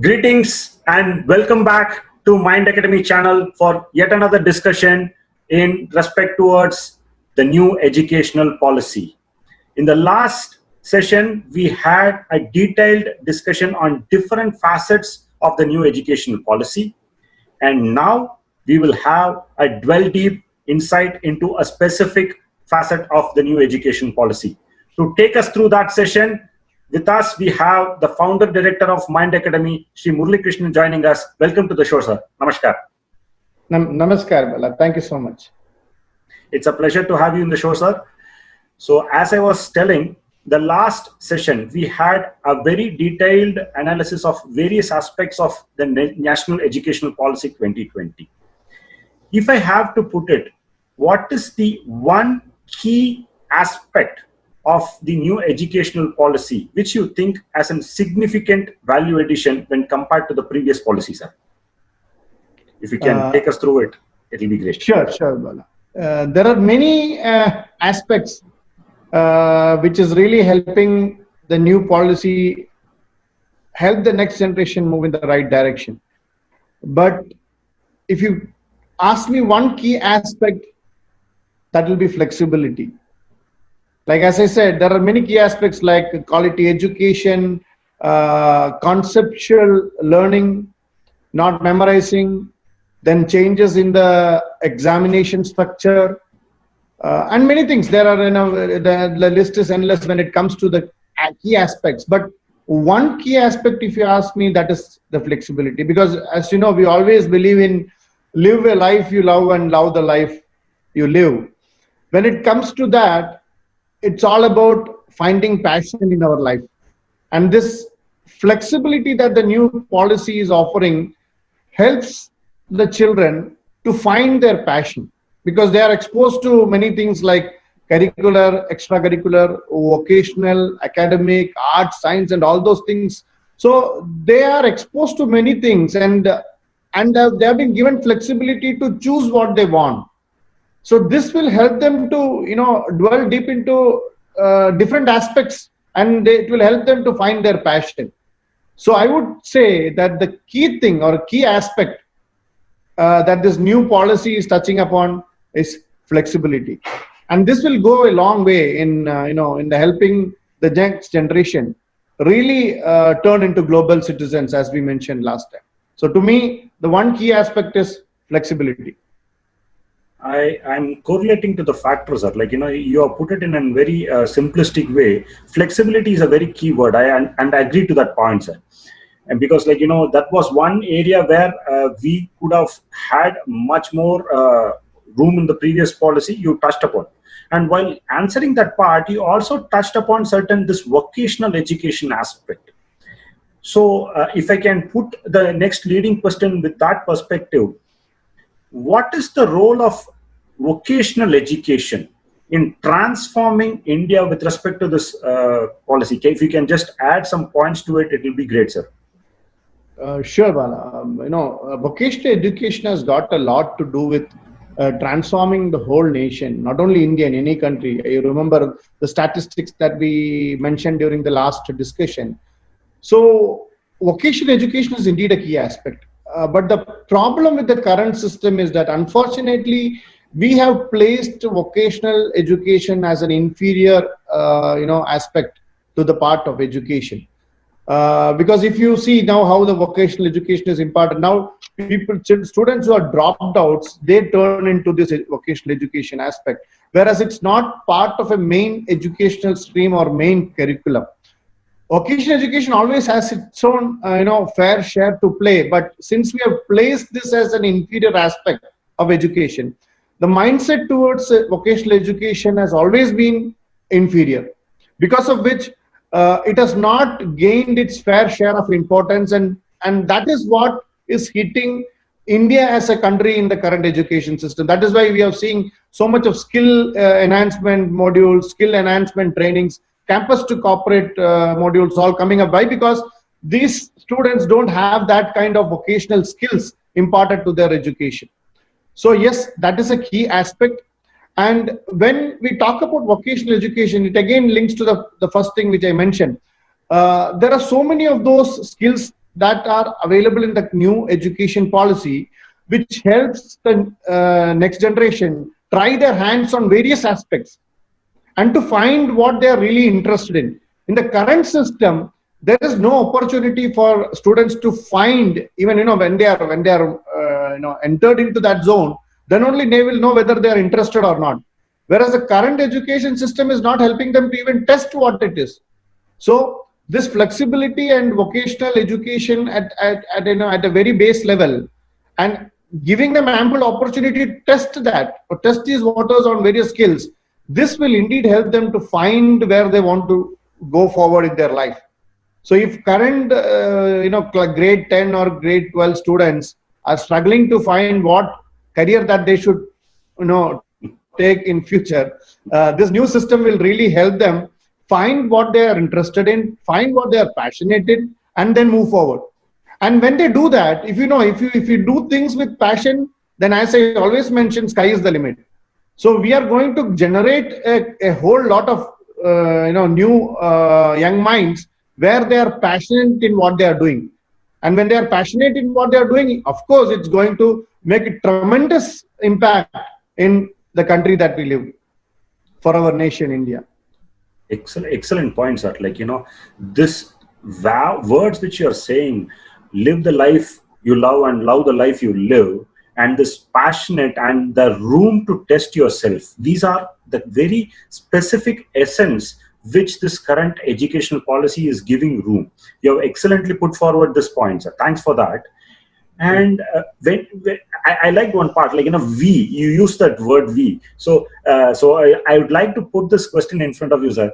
Greetings and welcome back to Mind Academy channel for yet another discussion in respect towards the new educational policy. In the last session, we had a detailed discussion on different facets of the new educational policy. And now we will have a dwell deep insight into a specific facet of the new education policy. To take us through that session, with us, we have the founder director of Mind Academy, Sri Murali Krishnan, joining us. Welcome to the show, sir. Namaskar. Namaskar, Bala. Thank you so much. It's a pleasure to have you in the show, sir. So, as I was telling, the last session, we had a very detailed analysis of various aspects of the National Educational Policy 2020. If I have to put it, what is the one key aspect of the new educational policy which you think as a significant value addition when compared to the previous policy, sir? If you can take us through it, it will be great. Sure, Bala. There are many aspects which is really helping the new policy help the next generation move in the right direction. But if you ask me one key aspect, that will be flexibility. Like as I said, there are many key aspects like quality education, conceptual learning, not memorizing, then changes in the examination structure, and many things. There are, the list is endless when it comes to the key aspects. But one key aspect, if you ask me, that is the flexibility. Because as you know, we always believe in live a life you love and love the life you live. When it comes to that, it's all about finding passion in our life. And this flexibility that the new policy is offering helps the children to find their passion, because they are exposed to many things like curricular, extracurricular, vocational, academic, art, science, and all those things. So they are exposed to many things, and they have been given flexibility to choose what they want. So this will help them to, dwell deep into different aspects, and it will help them to find their passion. So I would say that the key thing or key aspect that this new policy is touching upon is flexibility, and this will go a long way in in the helping the next generation really turn into global citizens, as we mentioned last time. So to me, the one key aspect is flexibility. I'm correlating to the factors, sir. Like, you have put it in a very simplistic way. Flexibility is a very key word. I agree to that point, sir. And because, that was one area where we could have had much more room in the previous policy you touched upon. And while answering that part, you also touched upon this vocational education aspect. So if I can put the next leading question with that perspective, what is the role of vocational education in transforming India with respect to this policy? If you can just add some points to it, it will be great, sir. Sure, Bala. Vocational education has got a lot to do with transforming the whole nation, not only India, in any country. You remember the statistics that we mentioned during the last discussion. So vocational education is indeed a key aspect. But the problem with the current system is that, unfortunately, we have placed vocational education as an inferior, aspect to the part of education. Because if you see now how the vocational education is imparted, now students who are dropped out, they turn into this vocational education aspect, whereas it's not part of a main educational stream or main curriculum. Vocational education always has its own, fair share to play. But since we have placed this as an inferior aspect of education, the mindset towards vocational education has always been inferior, because of which it has not gained its fair share of importance, and that is what is hitting India as a country in the current education system. That is why we are seeing so much of skill enhancement modules, skill enhancement trainings, campus to corporate modules all coming up. Why? Because these students don't have that kind of vocational skills imparted to their education. So yes, that is a key aspect. And when we talk about vocational education, it again links to the first thing which I mentioned. There are so many of those skills that are available in the new education policy, which helps the next generation try their hands on various aspects and to find what they are really interested in. In the current system, there is no opportunity for students to find, even when they are entered into that zone, then only they will know whether they are interested or not. Whereas the current education system is not helping them to even test what it is. So this flexibility and vocational education at a very base level, and giving them ample opportunity to test that or test these waters on various skills, this will indeed help them to find where they want to go forward in their life. So if current grade 10 or grade 12 students are struggling to find what career that they should take in future, this new system will really help them find what they are interested in, find what they are passionate in, and then move forward. And when they do that, if you do things with passion, then as I always mention, sky is the limit. So we are going to generate a whole lot of new young minds where they are passionate in what they are doing. And when they are passionate in what they are doing, of course, it's going to make a tremendous impact in the country that we live, for our nation, India. Excellent points, sir. This words which you're saying, live the life you love and love the life you live, and this passionate and the room to test yourself, these are the very specific essence which this current educational policy is giving room. You have excellently put forward this point, sir. Thanks for that. And when I like one part, we, you use that word we. So I would like to put this question in front of you, sir.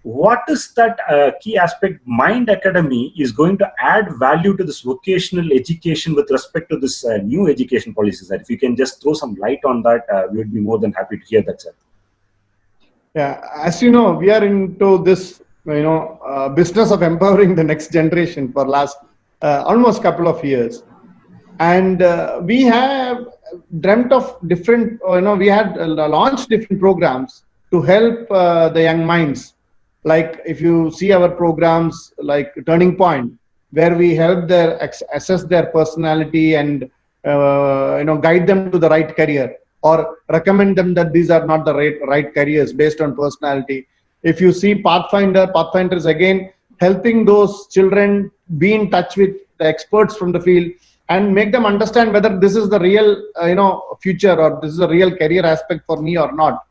What is that key aspect Mind Academy is going to add value to this vocational education with respect to this new education policy, sir? If you can just throw some light on that, we would be more than happy to hear that, sir. Yeah, as you know, we are into this business of empowering the next generation for last almost couple of years. And we have dreamt of different, we had launched different programs to help the young minds. Like if you see our programs like Turning Point, where we help their assess their personality and guide them to the right career, or recommend them that these are not the right careers based on personality. If you see Pathfinder is again helping those children be in touch with the experts from the field and make them understand whether this is the real future, or this is a real career aspect for me or not.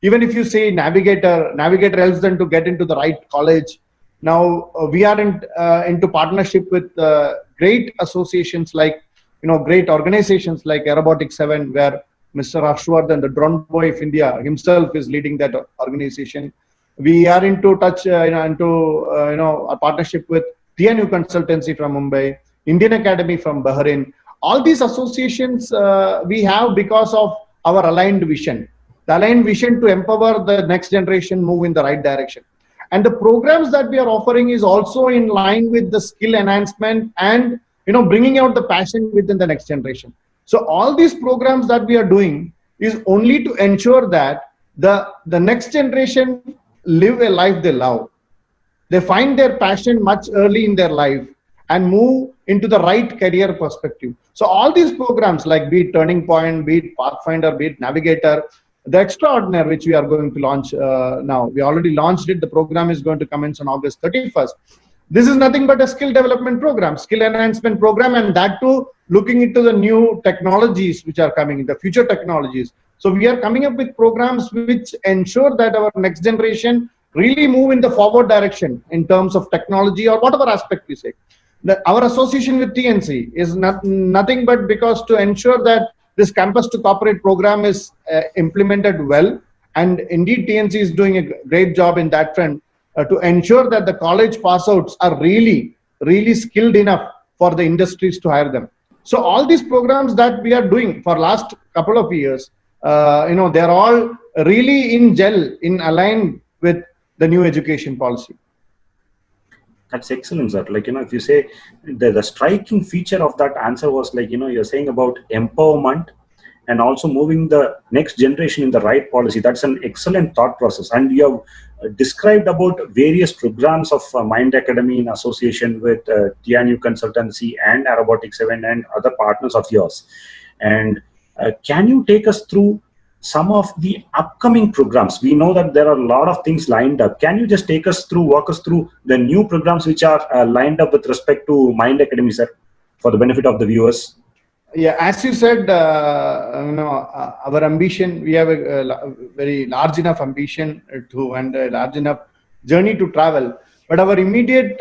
Even if you say Navigator helps them to get into the right college. Now we are into partnership with great associations like great organizations like Aerobotics 7, where Mr. Harshvardhan, the drone boy of India himself, is leading that organization. We are into touch a partnership with TNU Consultancy from Mumbai, Indian Academy from Bahrain. All these associations we have because of our aligned vision. The aligned vision to empower the next generation move in the right direction. And the programs that we are offering is also in line with the skill enhancement and bringing out the passion within the next generation. So all these programs that we are doing is only to ensure that the next generation live a life they love. They find their passion much early in their life and move into the right career perspective. So all these programs, like be it Turning Point, be it Pathfinder, be it Navigator, the Extraordinary, which we are going to launch now. We already launched it. The program is going to commence on August 31st. This is nothing but a skill development program, skill enhancement program, and that too looking into the new technologies which are coming, the future technologies. So we are coming up with programs which ensure that our next generation really move in the forward direction in terms of technology or whatever aspect we say. Our association with TNC is nothing but because to ensure that this campus to corporate program is implemented well, and indeed TNC is doing a great job in that front to ensure that the college pass outs are really skilled enough for the industries to hire them. So all these programs that we are doing for last couple of years, they're all really in align with the new education policy. That's excellent, sir. If you say the striking feature of that answer was you're saying about empowerment and also moving the next generation in the right policy. That's an excellent thought process. And you have described about various programs of Mind Academy in association with TNU Consultancy and Aerobotics 7 and other partners of yours. And can you take us through some of the upcoming programs? We know that there are a lot of things lined up. Can you just take us through, walk us through the new programs which are lined up with respect to Mind Academy, sir, for the benefit of the viewers? Yeah, as you said, our ambition, we have a very large enough ambition and a large enough journey to travel. But our immediate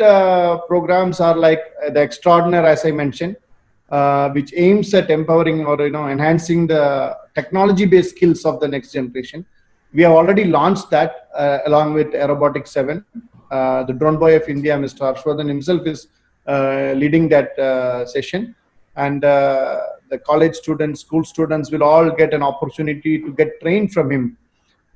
programs are like the Extraordinary, as I mentioned, which aims at empowering or enhancing the technology-based skills of the next generation. We have already launched that along with Aerobotics 7. The Drone Boy of India, Mr. Harshvardhan himself, is leading that session. And the college students, school students will all get an opportunity to get trained from him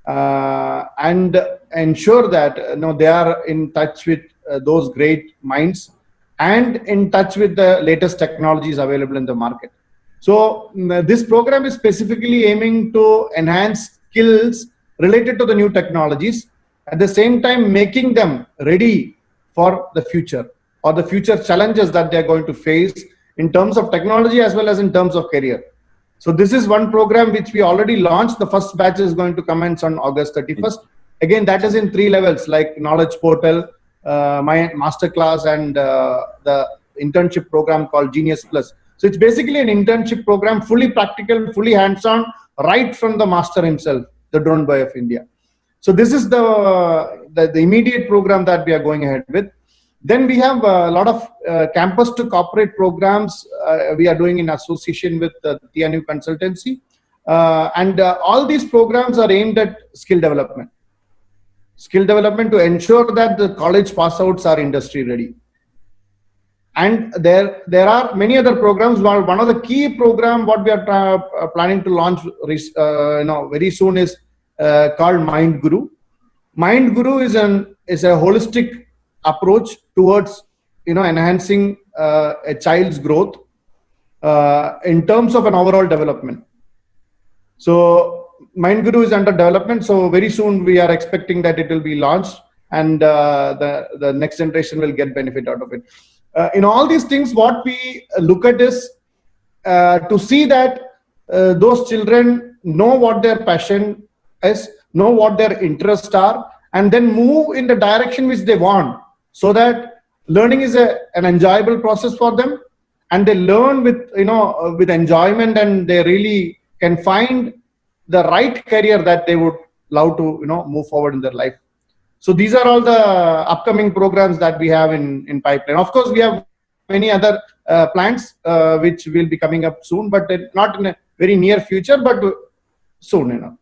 and ensure that they are in touch with those great minds and in touch with the latest technologies available in the market. So this program is specifically aiming to enhance skills related to the new technologies, at the same time making them ready for the future or the future challenges that they are going to face in terms of technology as well as in terms of career. So this is one program which we already launched. The first batch is going to commence on August 31st. Again, that is in 3 levels, like Knowledge Portal, my masterclass, and the internship program called Genius Plus. So it's basically an internship program, fully practical, fully hands-on, right from the master himself, the Drone Boy of India. So this is the immediate program that we are going ahead with. Then we have a lot of campus to corporate programs we are doing in association with the TNU Consultancy. And all these programs are aimed at skill development. Skill development to ensure that the college pass outs are industry ready. And there are many other programs. One of the key program what we are planning to launch very soon is called Mind Guru. Mind Guru is a holistic approach towards enhancing a child's growth in terms of an overall development. So Mind Guru is under development. So very soon we are expecting that it will be launched, and the next generation will get benefit out of it. In all these things, what we look at is to see that those children know what their passion is, know what their interests are, and then move in the direction which they want, so that learning is an enjoyable process for them, and they learn with enjoyment, and they really can find the right career that they would love to move forward in their life. So these are all the upcoming programs that we have in pipeline. Of course, we have many other plans which will be coming up soon, but not in a very near future, but soon.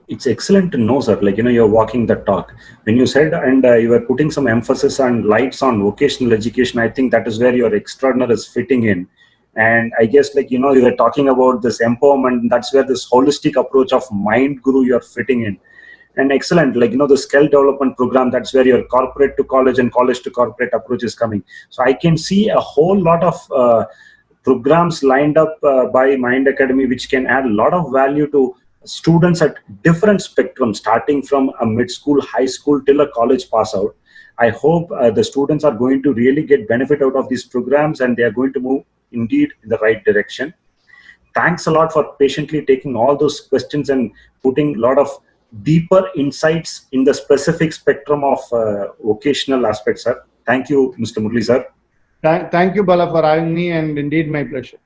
It's excellent to know, sir. You're walking the talk. When you said and you were putting some emphasis and lights on vocational education, I think that is where your extraordinary is fitting in. And I guess you were talking about this empowerment. That's where this holistic approach of Mind Guru you're fitting in. And excellent, the skill development program, that's where your corporate to college and college to corporate approach is coming. So I can see a whole lot of programs lined up by Mind Academy, which can add a lot of value to students at different spectrums, starting from a mid-school, high school, till a college pass out. I hope the students are going to really get benefit out of these programs, and they are going to move indeed in the right direction. Thanks a lot for patiently taking all those questions and putting a lot of deeper insights in the specific spectrum of vocational aspects, sir. Thank you, Mr. Murali, sir. Thank you, Bala, for having me, and indeed my pleasure.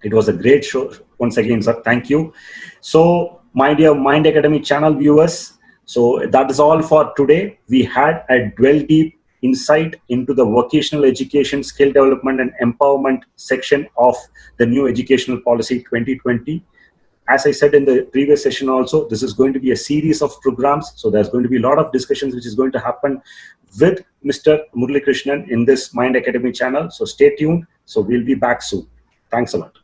It was a great show once again, sir. Thank you. So, my dear Mind Academy channel viewers, so that is all for today. We had a dwell deep insight into the vocational education, skill development and empowerment section of the new educational policy 2020. As I said in the previous session also, this is going to be a series of programs. So there's going to be a lot of discussions which is going to happen with Mr. Murali Krishnan in this Mind Academy channel. So stay tuned. So we'll be back soon. Thanks a lot.